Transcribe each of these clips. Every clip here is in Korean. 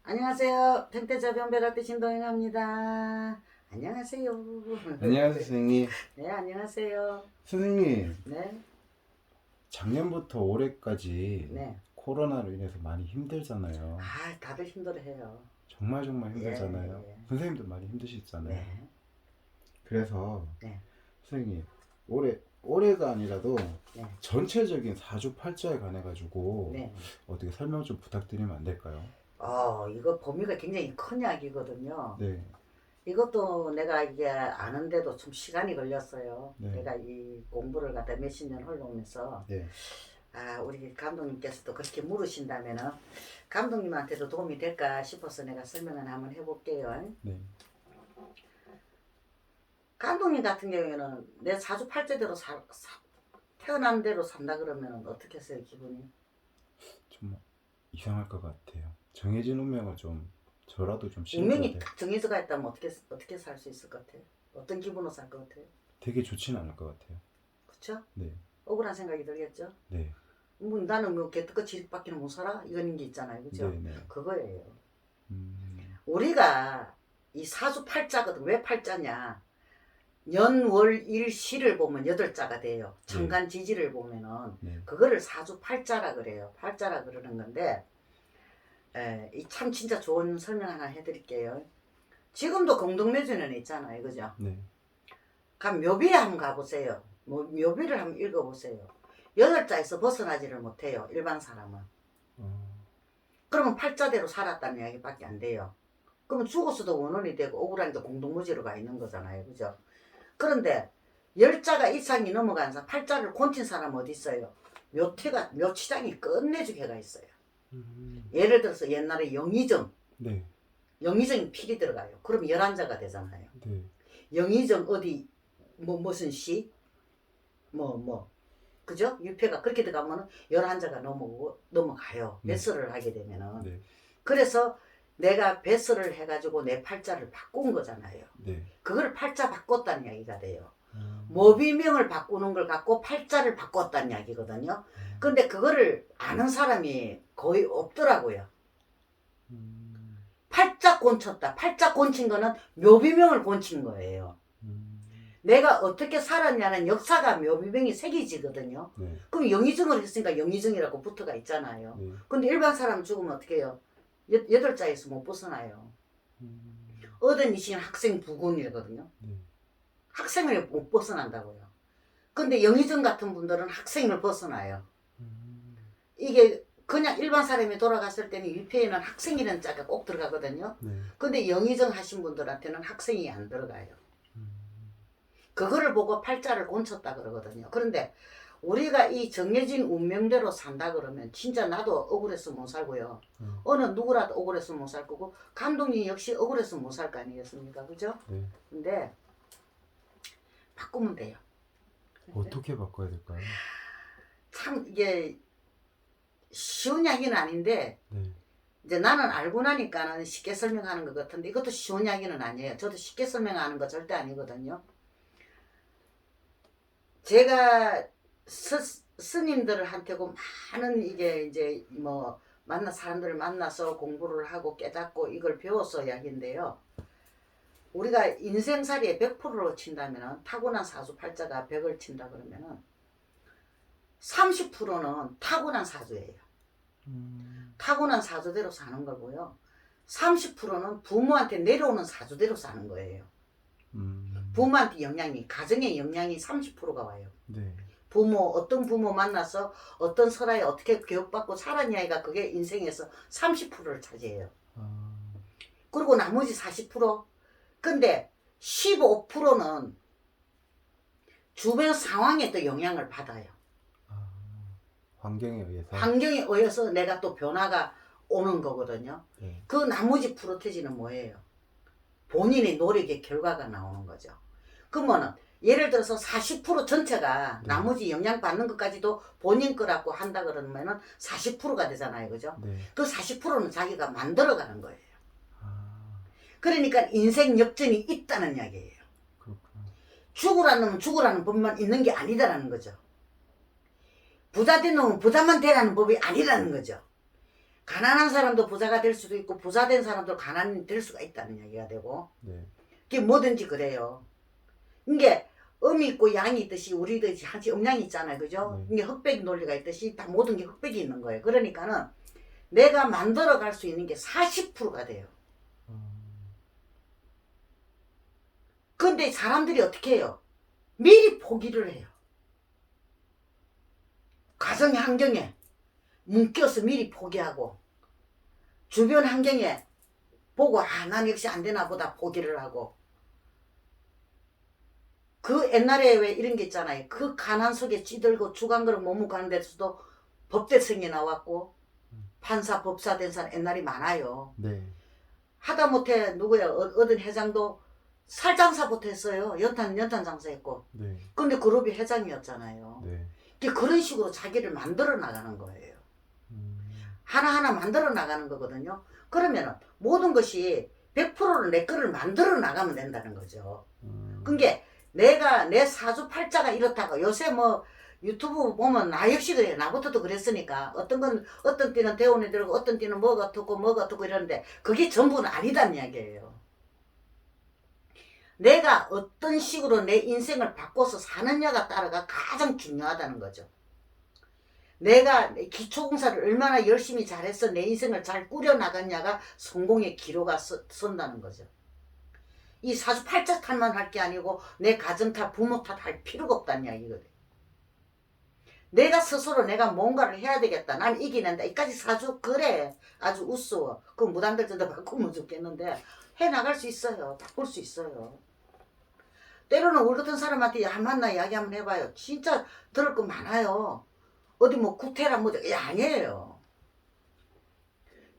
안녕하세요. 생태저변별학교 신동영합니다. 안녕하세요. 안녕하세요, 선생님. 네, 안녕하세요. 선생님, 네, 작년부터 올해까지 네. 코로나로 인해서 많이 힘들잖아요. 아, 다들 힘들어해요. 정말 예, 힘들잖아요. 예. 선생님도 많이 힘드시잖아요. 네, 그래서 네, 선생님, 올해가 아니라도 네, 전체적인 사주팔자에 관해 가지고 네. 어떻게 설명 좀 부탁드리면 안 될까요? 이거 범위가 굉장히 큰 이야기거든요. 네, 이것도 내가 이게 아는데도 좀 시간이 걸렸어요. 네. 내가 이 공부를 갖다 몇십 년 흘러오면서 네, 우리 감독님께서도 그렇게 물으신다면은 감독님한테도 도움이 될까 싶어서 내가 설명을 한번 해볼게요. 네. 감독님 같은 경우에는 내 사주팔자대로 태어난 대로 산다 그러면 어떻게 했어요, 기분이? 좀 이상할 것 같아요. 정해진 운명은 좀 저라도 좀 싫은 것 운명이 같아요. 딱 정해져가 있다면 어떻게 살 수 있을 것 같아요? 어떤 기분으로 살 것 같아요? 되게 좋지는 않을 것 같아요. 그쵸? 네, 억울한 생각이 들겠죠? 네, 나는 뭐 개떡같이 이렇게밖에 못 살아? 이런 게 있잖아요, 그죠? 네, 네. 그거예요. 음, 우리가 이 사주팔자거든. 왜 팔자냐? 년, 월, 일, 시를 보면 여덟 자가 돼요. 천간 지지를 보면은 네. 그거를 사주팔자라 그래요. 팔자라 그러는 건데 이 참 진짜 좋은 설명 하나 해드릴게요. 지금도 공동묘지는 있잖아요, 그죠? 네. 그럼 묘비에 한번 가보세요. 묘비를 한번 읽어보세요. 여덟 자에서 벗어나지를 못해요, 일반 사람은. 어, 그러면 팔자대로 살았다는 이야기밖에 안 돼요. 그러면 죽었어도 원혼이 되고 억울하니까 공동묘지로 가 있는 거잖아요, 그죠? 그런데 열자가 이상이 넘어간 사람, 팔자를 곤친 사람 어디 있어요? 묘치장이 끝내주게가 있어요. 예를 들어서 옛날에 영의정, 네, 영의정이 필이 들어가요. 그럼 11자가 되잖아요. 네, 영의정 어디 무슨 시? 그죠? 유패가 그렇게 들어가면 11자가 넘어가요. 네. 배설을 하게 되면은. 네, 그래서 내가 배설을 해가지고 내 팔자를 바꾼 거잖아요. 네. 그걸 팔자 바꿨다는 이야기가 돼요. 음, 모비명을 바꾸는 걸 갖고 팔자를 바꿨다는 이야기거든요. 근데 그거를 아는 사람이 거의 없더라고요. 팔자 곤쳤다. 팔자 곤친 거는 묘비명을 곤친 거예요. 내가 어떻게 살았냐는 역사가 묘비명이 새겨지거든요. 네, 그럼 영의정을 했으니까 영의정이라고 붙어가 있잖아요. 네. 근데 일반 사람 죽으면 어떻게 해요? 여덟 자에서 못 벗어나요. 어떤 이신 학생 부군이거든요. 네. 학생을 못 벗어난다고요. 근데 영의정 같은 분들은 학생을 벗어나요. 이게 그냥 일반 사람이 돌아갔을 때는 일패에는 학생이라는 자가 꼭 들어가거든요. 네. 근데 영의정 하신 분들한테는 학생이 안 들어가요. 그거를 보고 팔자를 곤쳤다 그러거든요. 그런데 우리가 이 정해진 운명대로 산다 그러면 진짜 나도 억울해서 못 살고요. 어느 누구라도 억울해서 못 살 거고 감독님 역시 억울해서 못 살 거 아니겠습니까? 그죠? 네. 근데 바꾸면 돼요. 어떻게 바꿔야 될까요? 참 이게 쉬운 이야기는 아닌데 네, 이제 나는 알고 나니까는 쉽게 설명하는 것 같은데 이것도 쉬운 이야기는 아니에요. 저도 쉽게 설명하는 거 절대 아니거든요. 제가 스님들한테고 많은 이게 이제 뭐 사람들을 만나서 공부를 하고 깨닫고 이걸 배워서 이야기인데요. 우리가 인생살이에 100%로 친다면 타고난 사주팔자가 100을 친다 그러면은 30%는 타고난 사주예요. 타고난 사주대로 사는 거고요. 30%는 부모한테 내려오는 사주대로 사는 거예요. 부모한테 영향이, 가정의 영향이 30%가 와요. 네. 어떤 부모 만나서 어떤 설화에 어떻게 교육받고 살았냐가 그게 인생에서 30%를 차지해요. 그리고 나머지 40%? 근데 15%는 주변 상황에 또 영향을 받아요. 환경에 의해서. 환경에 의해서 내가 또 변화가 오는 거거든요. 네. 그 나머지 프로테지는 뭐예요? 본인의 노력의 결과가 나오는 거죠. 그러면은 예를 들어서 40% 전체가 네. 나머지 영향받는 것까지도 본인 거라고 한다 그러면은 40%가 되잖아요. 그죠? 네. 그 40%는 자기가 만들어가는 거예요. 그러니까 인생 역전이 있다는 이야기예요. 그렇구나. 죽으라는 법만 있는 게 아니다라는 거죠. 부자 된 놈은 부자만 되라는 법이 아니라는 거죠. 가난한 사람도 부자가 될 수도 있고 부자 된 사람도 가난이 될 수가 있다는 얘기가 되고 네. 그게 뭐든지 그래요. 이게 음이 있고 양이 있듯이 우리도 한치 음양이 있잖아요. 그죠? 네. 이게 흑백 논리가 있듯이 다 모든 게 흑백이 있는 거예요. 그러니까는 내가 만들어 갈 수 있는 게 40%가 돼요. 근데 사람들이 어떻게 해요? 미리 포기를 해요. 가정 환경에 묶여서 미리 포기하고 주변 환경에 보고 난 역시 안 되나 보다 포기를 하고 그 옛날에 왜 이런 게 있잖아요. 그 가난 속에 찌들고 주간그릇 못 먹고 하는 데서도 법대생이 나왔고 판사 법사 된 사람 옛날이 많아요. 네. 하다못해 누구야 어떤 회장도 살장사부터 했어요. 연탄 장사했고. 네. 근데 그룹이 회장이었잖아요. 네. 그런 식으로 자기를 만들어 나가는 거예요. 하나하나 만들어 나가는 거거든요. 그러면 모든 것이 100%를 내 거를 만들어 나가면 된다는 거죠. 그게 내가 내 사주팔자가 이렇다고 요새 뭐 유튜브 보면 나 역시 그래. 나부터도 그랬으니까 어떤 건 어떤 띠는 대운이 들고 어떤 띠는 뭐가 어떻고 이러는데 그게 전부는 아니다는 이야기예요. 내가 어떤 식으로 내 인생을 바꿔서 사느냐가 따라가 가장 중요하다는 거죠. 내가 기초공사를 얼마나 열심히 잘해서 내 인생을 잘 꾸려나갔냐가 성공의 기로가 선다는 거죠. 이 사주팔자 탓만 할 게 아니고 내 가정 탓, 부모 탓 할 필요가 없다는 이야기거든. 내가 스스로 내가 뭔가를 해야 되겠다. 난 이기낸다. 이까지 사주 그래. 아주 우스워. 그 무당들도 바꾸면 좋겠는데 해나갈 수 있어요. 바꿀 수 있어요. 때로는 우리 같은 사람한테 만나 이야기 한번 해봐요. 진짜 들을 거 많아요. 어디 뭐 구태라 뭐죠. 아니에요.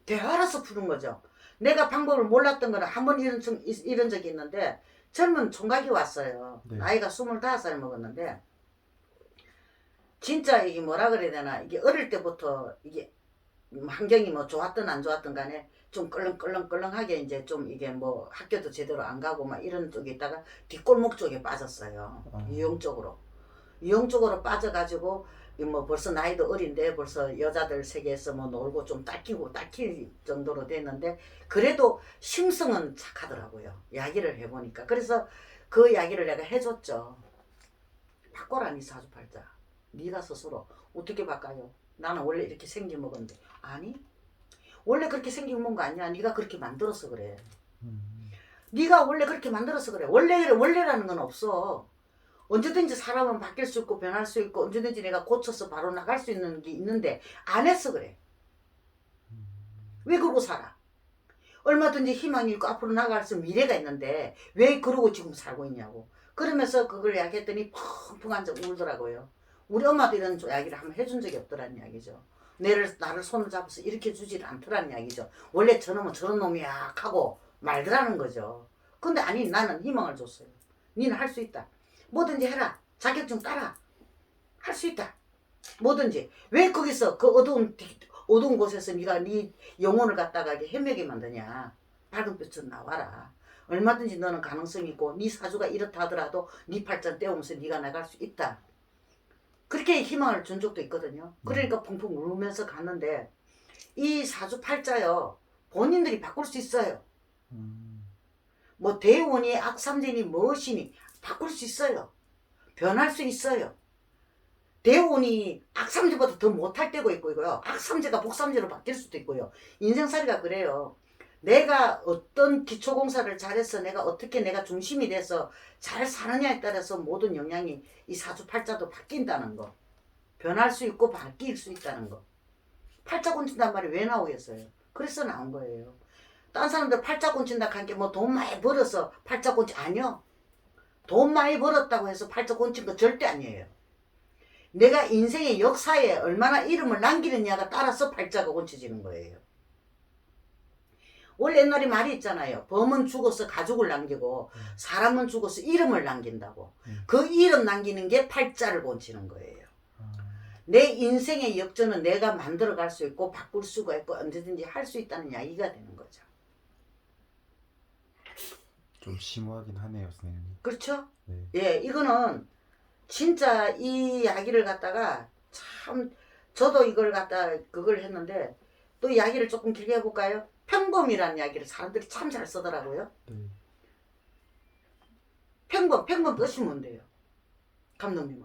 대화라서 푸는 거죠. 내가 방법을 몰랐던 거는 한 번 이런 적이 있는데 젊은 총각이 왔어요. 네. 나이가 25살 먹었는데 진짜 이게 뭐라 그래야 되나 이게 어릴 때부터 이게 환경이 뭐 좋았든 안 좋았든 간에 좀 끌렁끌렁하게 이제 좀 이게 뭐 학교도 제대로 안 가고 막 이런 쪽에 있다가 뒷골목 쪽에 빠졌어요. 유형 쪽으로 빠져가지고 뭐 벌써 나이도 어린데 벌써 여자들 세계에서 뭐 놀고 좀 딸킬 정도로 됐는데 그래도 심성은 착하더라고요. 이야기를 해보니까. 그래서 그 이야기를 내가 해줬죠. 바꿔라 니 사주팔자. 네가 스스로 어떻게 바꿔요? 나는 원래 이렇게 생겨 먹었는데 아니 원래 그렇게 생겨 먹은 거 아니야. 네가 그렇게 만들어서 그래. 네가 원래 그렇게 만들어서 그래. 원래라는 건 없어. 언제든지 사람은 바뀔 수 있고 변할 수 있고 언제든지 내가 고쳐서 바로 나갈 수 있는 게 있는데 안 했어 그래. 왜 그러고 살아? 얼마든지 희망이 있고 앞으로 나갈 수 있는 미래가 있는데 왜 그러고 지금 살고 있냐고. 그러면서 그걸 이야기했더니 펑펑 앉아 울더라고요. 우리 엄마도 이런 이야기를 한번 해준 적이 없더라는 이야기죠. 나를 손을 잡아서 일으켜 주질 않더라는 이야기죠. 원래 저놈은 저런 놈이야 하고 말더라는 거죠. 근데 아니 나는 희망을 줬어요. 니는 할 수 있다. 뭐든지 해라. 자격증 따라. 할 수 있다. 뭐든지. 왜 거기서 그 어두운 곳에서 네가 네 영혼을 갖다가 헤매게 만드냐. 밝은 빛으로 나와라. 얼마든지 너는 가능성이 있고 네 사주가 이렇다 하더라도 네 팔자 떼우면서 네가 나갈 수 있다. 그렇게 희망을 준 적도 있거든요. 그러니까 펑펑 울면서 갔는데 이 사주팔자요. 본인들이 바꿀 수 있어요. 뭐 대운이 악삼진이 무엇이니 바꿀 수 있어요. 변할 수 있어요. 대운이 악삼지보다 더 못할 때고 있고요. 악삼지가 복삼지로 바뀔 수도 있고요. 인생살이가 그래요. 내가 어떤 기초공사를 잘해서 내가 어떻게 내가 중심이 돼서 잘 사느냐에 따라서 모든 영향이 이 사주팔자도 바뀐다는 거. 변할 수 있고 바뀔 수 있다는 거. 팔자 곤친단 말이 왜 나오겠어요? 그래서 나온 거예요. 딴 사람들 팔자 곤친다 한 게 뭐 돈 많이 벌어서 팔자 곤친 아니요. 돈 많이 벌었다고 해서 팔자 곤친 거 절대 아니에요. 내가 인생의 역사에 얼마나 이름을 남기느냐가 따라서 팔자가 곤쳐지는 거예요. 원래 옛날에 말이 있잖아요. 범은 죽어서 가족을 남기고 사람은 죽어서 이름을 남긴다고. 그 이름 남기는 게 팔자를 곤치는 거예요. 내 인생의 역전은 내가 만들어갈 수 있고 바꿀 수가 있고 언제든지 할 수 있다는 이야기가 되는 거죠. 좀 심오하긴 하네요, 선생님. 그렇죠? 네. 예, 이거는 진짜 이 이야기를 갖다가 참 저도 이걸 갖다 그걸 했는데 또 이야기를 조금 길게 해볼까요? 평범이라는 이야기를 사람들이 참 잘 쓰더라고요. 네. 평범 뜻이 뭔데요? 감독님은?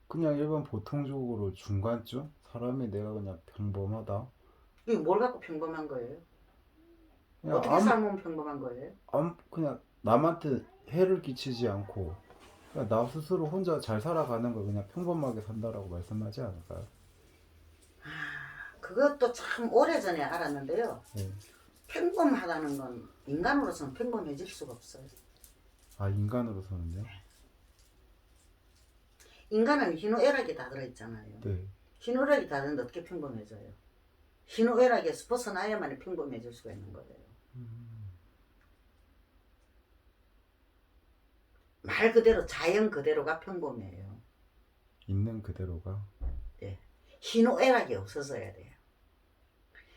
그냥 일반 보통적으로 중간쯤? 사람이 내가 그냥 평범하다. 이게 뭘 갖고 평범한 거예요? 그냥 어떻게 살면 평범한 거예요? 그냥 남한테 해를 끼치지 않고 그냥 나 스스로 혼자 잘 살아가는 걸 그냥 평범하게 산다라고 말씀하지 않을까요? 그것도 참 오래전에 알았는데요. 네. 평범하다는 건 인간으로서는 평범해질 수가 없어요. 아, 인간으로서는요? 인간은 희노애락이 다 들어있잖아요. 네. 희노애락이 다 들었는데 어떻게 평범해져요? 희노애락에서 벗어나야만 평범해질 수가 있는 거예요. 말 그대로 자연 그대로가 평범해요. 있는 그대로가. 예. 희노애락이 없어져야 돼요.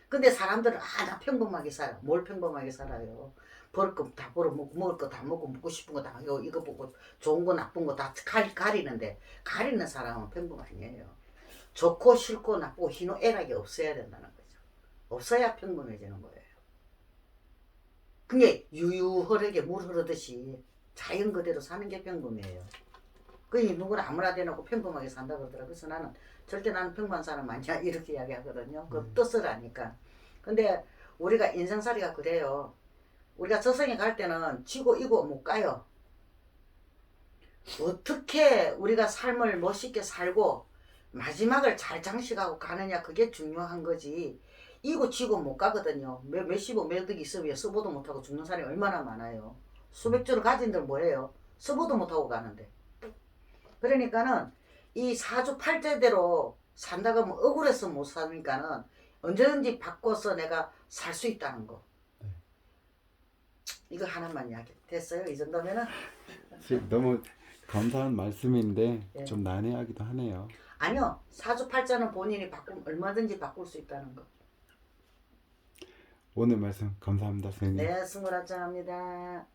근데 사람들은 나 평범하게 살아. 뭘 평범하게 살아요? 벌 거 다 벌어먹고 먹을 거 다 먹고 먹고 싶은 거 다 이거 보고 좋은 거 나쁜 거 다 가리는데 가리는 사람은 평범 아니에요. 좋고 싫고 나쁘고 희노애락이 없어야 된다는 거죠. 없어야 평범해지는 거예요. 그게 유유하게 물 흐르듯이 자연 그대로 사는 게 평범이에요. 그게 누구나 아무나 대놓고 평범하게 산다고 그러더라고요. 그래서 절대 나는 평범한 사람 아니야 이렇게 이야기하거든요. 그 뜻을 아니까. 근데 우리가 인생살이가 그래요. 우리가 저승에 갈 때는 지고 이고 못 가요. 어떻게 우리가 삶을 멋있게 살고 마지막을 잘 장식하고 가느냐 그게 중요한 거지. 이고 지고 못 가거든요. 몇십억 몇억이 있으면 써보도 못하고 죽는 사람이 얼마나 많아요. 수백 주를 가진들 뭐해요? 써보도 못하고 가는데. 그러니까는 이 사주팔자대로 산다고 하면 억울해서 못 사니까는 언제든지 바꿔서 내가 살 수 있다는 거. 네. 이거 하나만 이야기 됐어요? 이 정도면은? 너무 감사한 말씀인데 예. 좀 난해하기도 하네요. 아니요. 사주팔자는 본인이 얼마든지 바꿀 수 있다는 거. 오늘 말씀 감사합니다, 선생님. 네, 승구라짱합니다.